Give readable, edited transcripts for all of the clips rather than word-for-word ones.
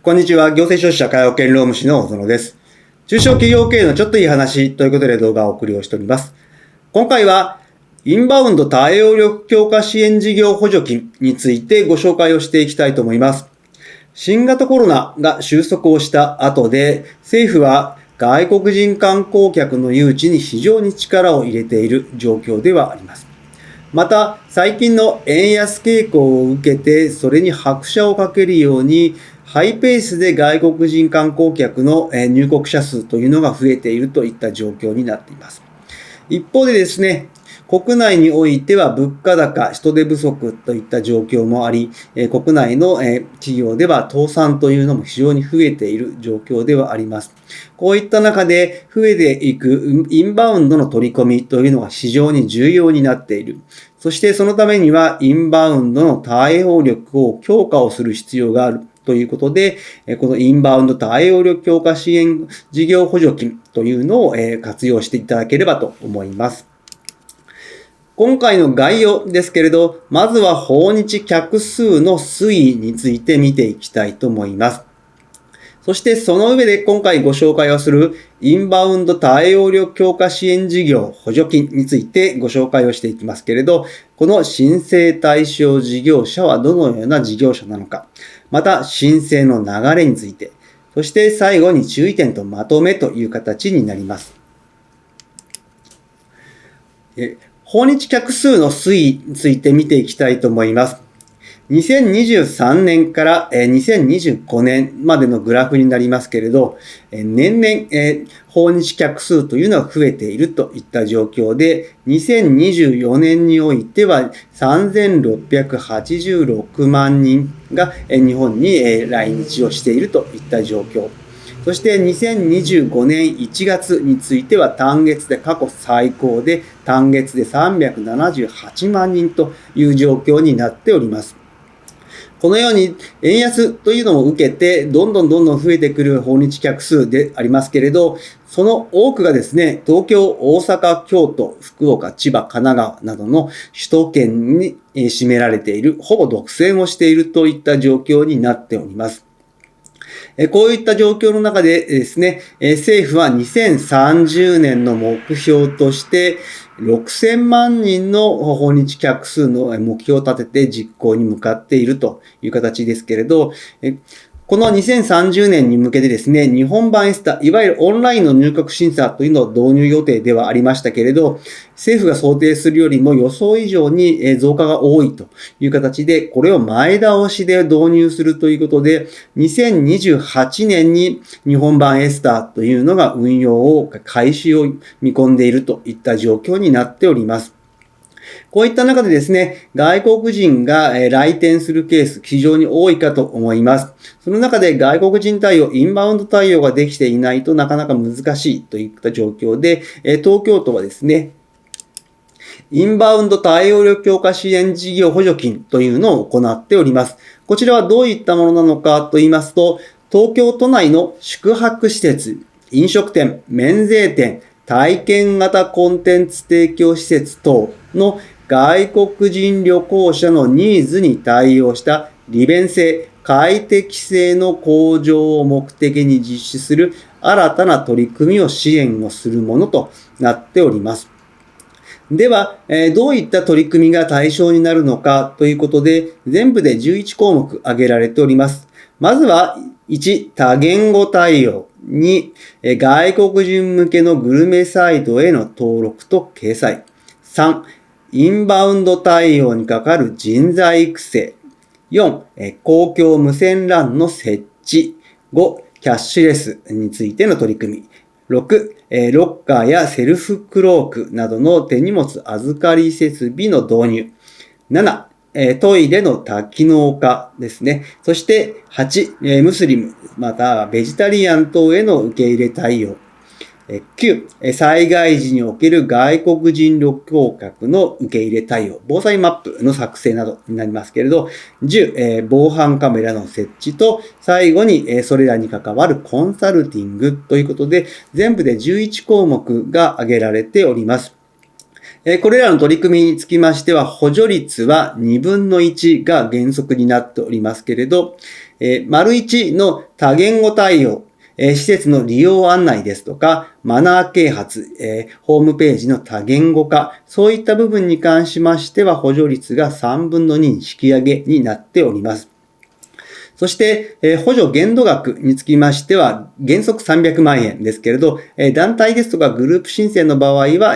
こんにちは。行政書士社会保険労務士の小園です。中小企業経営のちょっといい話ということで動画をお送りをしております。今回は、インバウンド対応力強化支援事業補助金についてご紹介をしていきたいと思います。新型コロナが収束をした後で、政府は外国人観光客の誘致に非常に力を入れている状況ではあります。また、最近の円安傾向を受けて、それに拍車をかけるように、ハイペースで外国人観光客の入国者数というのが増えているといった状況になっています。一方でですね、国内においては物価高、人手不足といった状況もあり、国内の企業では倒産というのも非常に増えている状況ではあります。こういった中で増えていくインバウンドの取り込みというのが非常に重要になっている。そしてそのためにはインバウンドの対応力を強化をする必要がある。ということで、このインバウンド対応力強化支援事業補助金というのを活用していただければと思います。今回の概要ですけれど、まずは訪日客数の推移について見ていきたいと思います。そしてその上で今回ご紹介をするインバウンド対応力強化支援事業補助金についてご紹介をしていきますけれど、この申請対象事業者はどのような事業者なのか、また申請の流れについて、そして最後に注意点とまとめという形になります。訪日客数の推移について見ていきたいと思います。2023年から2025年までのグラフになりますけれど、年々訪日客数というのは増えているといった状況で、2024年においては3686万人が日本に来日をしているといった状況。そして2025年1月については単月で過去最高で単月で378万人という状況になっております。このように円安というのを受けてどんどん増えてくる訪日客数でありますけれど、その多くがですね、東京、大阪、京都、福岡、千葉、神奈川などの首都圏に占められている、ほぼ独占をしているといった状況になっております。こういった状況の中でですね、政府は2030年の目標として6000万人の訪日客数の目標を立てて実行に向かっているという形ですけれど、この2030年に向けてですね、日本版エスタ、いわゆるオンラインの入国審査というのを導入予定ではありましたけれど、政府が想定するよりも予想以上に増加が多いという形で、これを前倒しで導入するということで、2028年に日本版エスタというのが運用を開始を見込んでいるといった状況になっております。こういった中でですね、外国人が来店するケース非常に多いかと思います。その中で外国人対応、インバウンド対応ができていないとなかなか難しいといった状況で、東京都はですね、インバウンド対応力強化支援事業補助金というのを行っております。こちらはどういったものなのかと言いますと、東京都内の宿泊施設、飲食店、免税店、体験型コンテンツ提供施設等の外国人旅行者のニーズに対応した利便性、快適性の向上を目的に実施する新たな取り組みを支援をするものとなっております。では、どういった取り組みが対象になるのかということで、全部で11項目挙げられております。まずは、1、多言語対応。2、外国人向けのグルメサイトへの登録と掲載。3、インバウンド対応にかかる人材育成。4、公共無線 LAN の設置。5、キャッシュレスについての取り組み。6、ロッカーやセルフクロークなどの手荷物預かり設備の導入。7、トイレの多機能化ですね。そして8、ムスリムまたベジタリアン等への受け入れ対応。9、災害時における外国人旅行客の受け入れ対応、防災マップの作成などになりますけれど、10、防犯カメラの設置と、最後にそれらに関わるコンサルティングということで、全部で11項目が挙げられております。これらの取り組みにつきましては、補助率は2分の1が原則になっておりますけれど、丸1の多言語対応、施設の利用案内ですとか、マナー啓発、ホームページの多言語化、そういった部分に関しましては補助率が3分の2に引き上げになっております。そして、補助限度額につきましては、原則300万円ですけれど、団体ですとかグループ申請の場合は、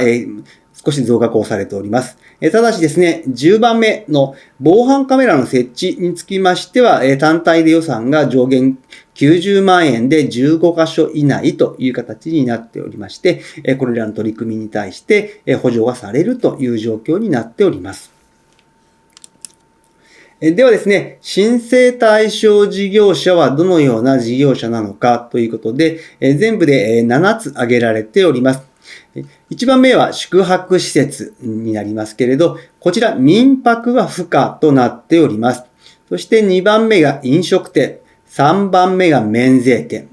少し増額をされております。ただしですね、10番目の防犯カメラの設置につきましては、単体で予算が上限90万円で15カ所以内という形になっておりまして、これらの取り組みに対して補助がされるという状況になっております。ではですね、申請対象事業者はどのような事業者なのかということで、全部で7つ挙げられております。1番目は宿泊施設になりますけれど、こちら民泊は不可となっております。そして2番目が飲食店、3番目が免税店、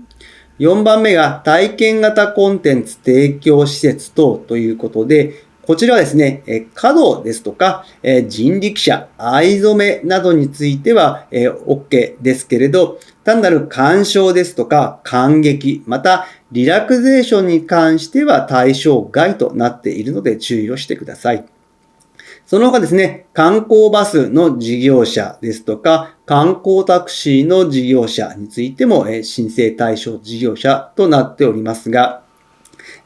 4番目が体験型コンテンツ提供施設等ということで、こちらはですね、華道ですとか、人力車、藍染めなどについては OK ですけれど、単なる鑑賞ですとか観劇、またリラクゼーションに関しては対象外となっているので注意をしてください。その他ですね、観光バスの事業者ですとか、観光タクシーの事業者についても申請対象事業者となっておりますが、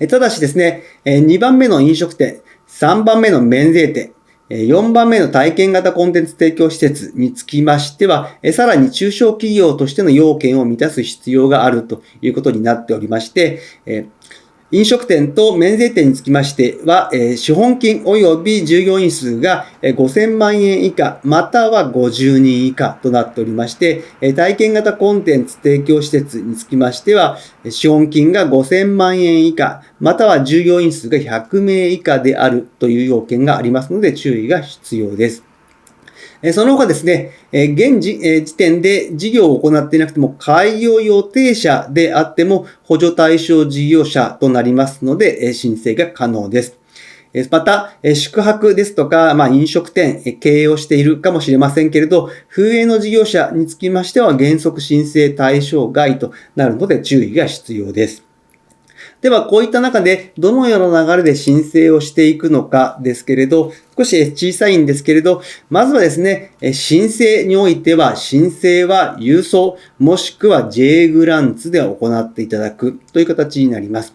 ただしですね、2番目の飲食店、3番目の免税店、4番目の体験型コンテンツ提供施設につきましては、さらに中小企業としての要件を満たす必要があるということになっておりまして、飲食店と免税店につきましては、資本金及び従業員数が5000万円以下、または50人以下となっておりまして、体験型コンテンツ提供施設につきましては、資本金が5000万円以下、または従業員数が100名以下であるという要件がありますので注意が必要です。その他ですね、現時点で事業を行っていなくても開業予定者であっても補助対象事業者となりますので、申請が可能です。また、宿泊ですとか、飲食店、経営をしているかもしれませんけれど、風営の事業者につきましては原則申請対象外となるので注意が必要です。では、こういった中でどのような流れで申請をしていくのかですけれど、少し小さいんですけれど、まずはですね、申請においては、申請は郵送、もしくは J グランツで行っていただくという形になります。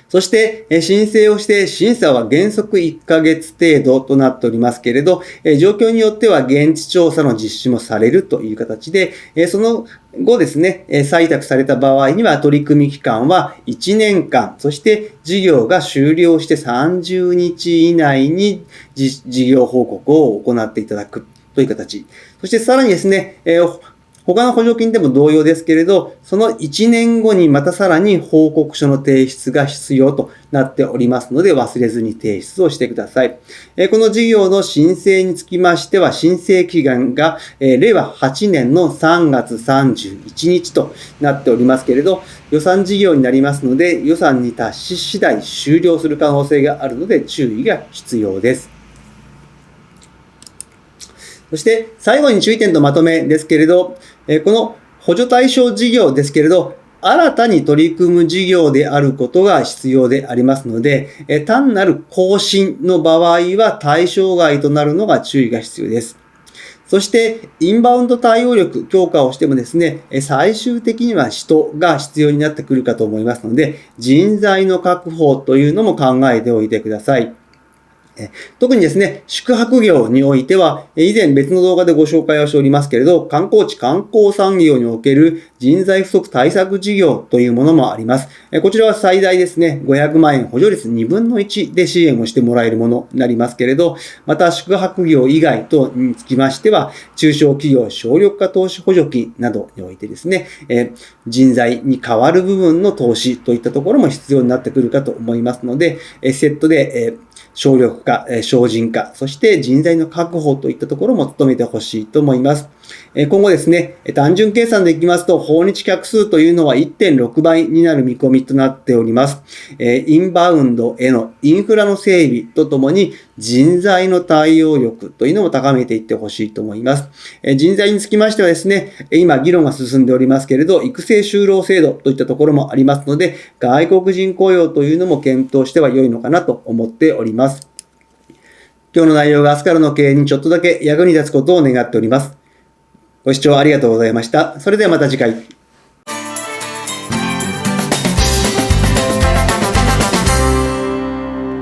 そして、申請をして、審査は原則1ヶ月程度となっておりますけれど、状況によっては現地調査の実施もされるという形で、その後ですね、採択された場合には取り組み期間は1年間、そして事業が終了して30日以内に事業報告を行っていただくという形。そしてさらにですね、他の補助金でも同様ですけれど、その1年後にまたさらに報告書の提出が必要となっておりますので、忘れずに提出をしてください。この事業の申請につきましては、申請期限が令和8年の3月31日となっておりますけれど、予算事業になりますので、予算に達し次第終了する可能性があるので注意が必要です。そして最後に注意点とまとめですけれど、この補助対象事業ですけれど、新たに取り組む事業であることが必要でありますので、単なる更新の場合は対象外となるのが注意が必要です。そして、インバウンド対応力強化をしてもですね、最終的には人が必要になってくるかと思いますので、人材の確保というのも考えておいてください。特にですね、宿泊業においては、以前別の動画でご紹介をしておりますけれど、観光地観光産業における人材不足対策事業というものもあります。こちらは最大ですね、500万円補助率2分の1で支援をしてもらえるものになりますけれど、また宿泊業以外とにつきましては、中小企業省力化投資補助金などにおいてですね、人材に代わる部分の投資といったところも必要になってくるかと思いますので、セットで、省力化、省人化、そして人材の確保といったところも努めてほしいと思います。今後ですね、単純計算でいきますと、訪日客数というのは 1.6 倍になる見込みとなっております。インバウンドへのインフラの整備とともに人材の対応力というのも高めていってほしいと思います。人材につきましてはですね、今議論が進んでおりますけれど、育成就労制度といったところもありますので、外国人雇用というのも検討しては良いのかなと思っております。今日の内容が明日からの経営にちょっとだけ役に立つことを願っております。ご視聴ありがとうございました。それではまた次回。